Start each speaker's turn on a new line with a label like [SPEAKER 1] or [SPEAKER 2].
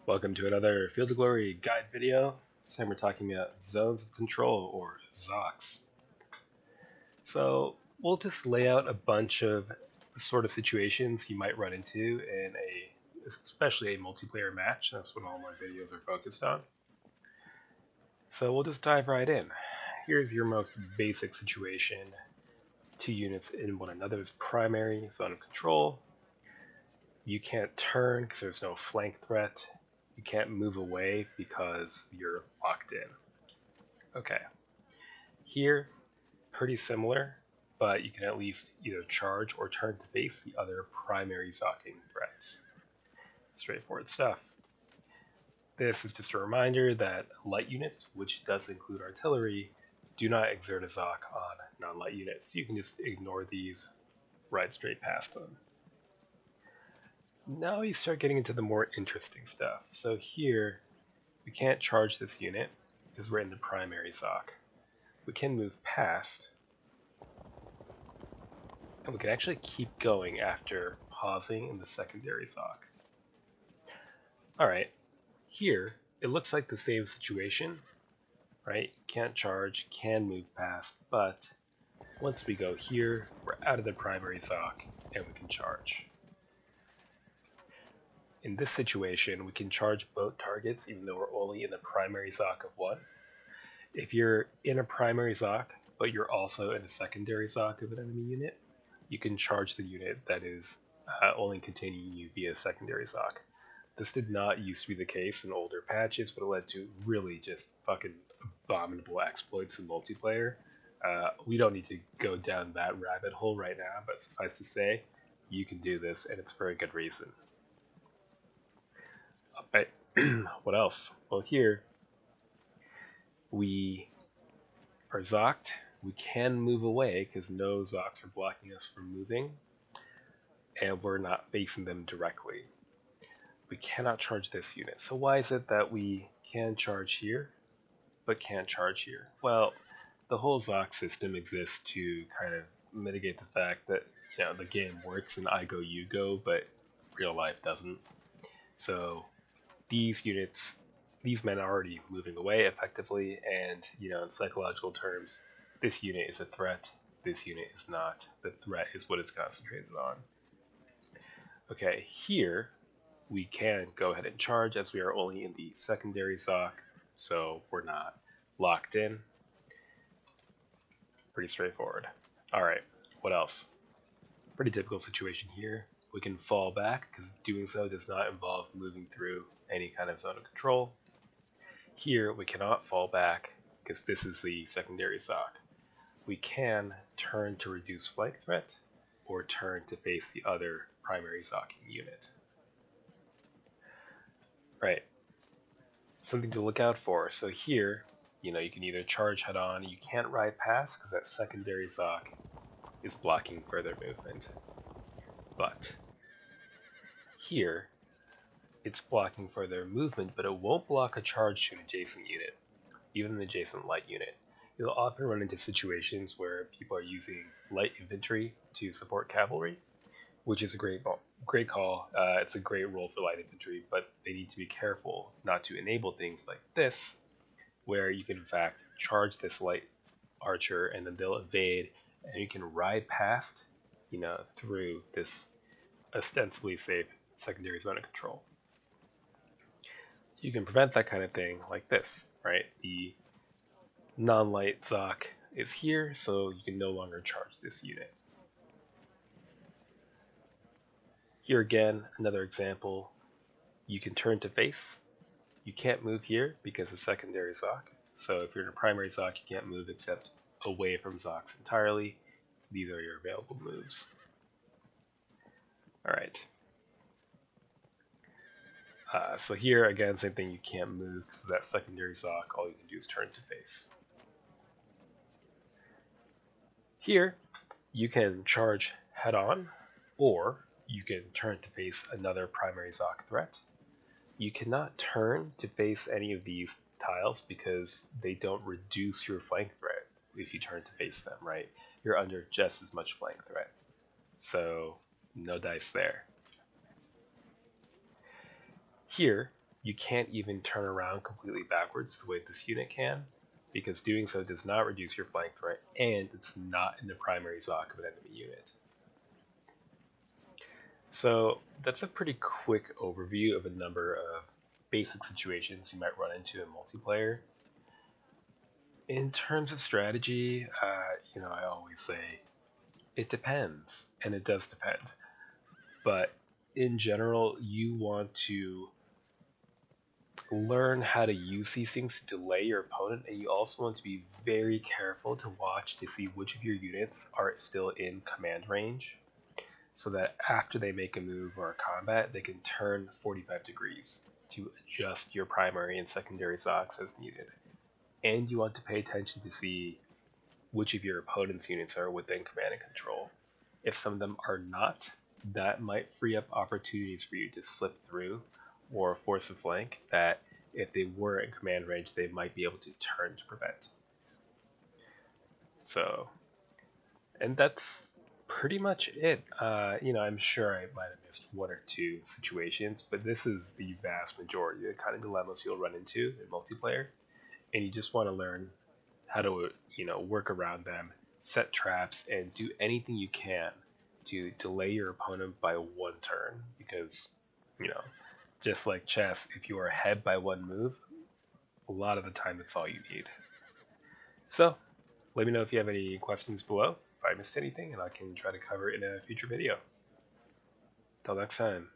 [SPEAKER 1] Welcome to another Field of Glory guide video. This time we're talking about zones of control, or ZOCs. So we'll just lay out a bunch of the sort of situations you might run into in especially a multiplayer match. That's what all my videos are focused on. So we'll just dive right in. Here's your most basic situation. Two units in one another's primary zone of control. You can't turn because there's no flank threat. You can't move away because you're locked in. Okay. Here, pretty similar, but you can at least either charge or turn to face the other primary zocking threats. Straightforward stuff. This is just a reminder that light units, which does include artillery, do not exert a zoc on non-light units. You can just ignore these, ride straight past them. Now you start getting into the more interesting stuff. So here, we can't charge this unit because we're in the primary zoc. We can move past, and we can actually keep going after pausing in the secondary zoc. Alright, here, it looks like the same situation, right? Can't charge, can move past, but once we go here, we're out of the primary zoc, and we can charge. In this situation, we can charge both targets even though we're only in the primary zoc of one. If you're in a primary zoc, but you're also in a secondary zoc of an enemy unit, you can charge the unit that is only containing you via secondary zoc. This did not used to be the case in older patches, but it led to really just fucking abominable exploits in multiplayer. We don't need to go down that rabbit hole right now, but suffice to say, you can do this, and it's for a good reason. Alright, what else? Well, here, we are zocked. We can move away because no zocs are blocking us from moving, and we're not facing them directly. We cannot charge this unit. So why is it that we can charge here, but can't charge here? Well, the whole zoc system exists to kind of mitigate the fact that the game works in I go you go, but real life doesn't. So these units, these men are already moving away effectively, and in psychological terms, this unit is a threat, this unit is not. The threat is what it's concentrated on. Okay, here we can go ahead and charge as we are only in the secondary zoc, so we're not locked in. Pretty straightforward. Alright, what else? Pretty typical situation here. We can fall back because doing so does not involve moving through any kind of zone of control. Here we cannot fall back because this is the secondary zoc. We can turn to reduce flank threat or turn to face the other primary zocking unit. Right. Something to look out for. So here, you can either charge head on. You can't ride past because that secondary zoc is blocking further movement. But here, it's blocking further movement, but it won't block a charge to an adjacent unit, even an adjacent light unit. You'll often run into situations where people are using light infantry to support cavalry, which is a great call. It's a great role for light infantry, but they need to be careful not to enable things like this, where you can in fact charge this light archer and then they'll evade, and you can ride past, through this ostensibly safe secondary zone of control. You can prevent that kind of thing like this, right? The non-light zoc is here, so you can no longer charge this unit. Here again, another example. You can turn to face. You can't move here because of secondary zoc. So if you're in a primary zoc, you can't move except away from zocs entirely. These are your available moves. Alright. So here, again, same thing, you can't move because of that secondary zoc. All you can do is turn to face. Here, you can charge head on, or you can turn to face another primary zoc threat. You cannot turn to face any of these tiles because they don't reduce your flank threat if you turn to face them, right? You're under just as much flank threat. So, no dice there. Here, You can't even turn around completely backwards the way this unit can, because doing so does not reduce your flank threat, and it's not in the primary Zoc of an enemy unit. So that's a pretty quick overview of a number of basic situations you might run into in multiplayer. In terms of strategy, I always say it depends, and it does depend. But in general, you want to learn how to use these things to delay your opponent, and you also want to be very careful to watch to see which of your units are still in command range, so that after they make a move or a combat, they can turn 45 degrees to adjust your primary and secondary Zocs as needed. And you want to pay attention to see which of your opponent's units are within command and control. If some of them are not, that might free up opportunities for you to slip through or force a flank that if they were in command range, they might be able to turn to prevent. So, and that's pretty much it. I'm sure I might have missed one or two situations, but this is the vast majority of the kind of dilemmas you'll run into in multiplayer, and you just want to learn how to, work around them, set traps, and do anything you can to delay your opponent by one turn, because, you know, just like chess, if you are ahead by one move, a lot of the time that's all you need. So, let me know if you have any questions below, if I missed anything, and I can try to cover it in a future video. Till next time.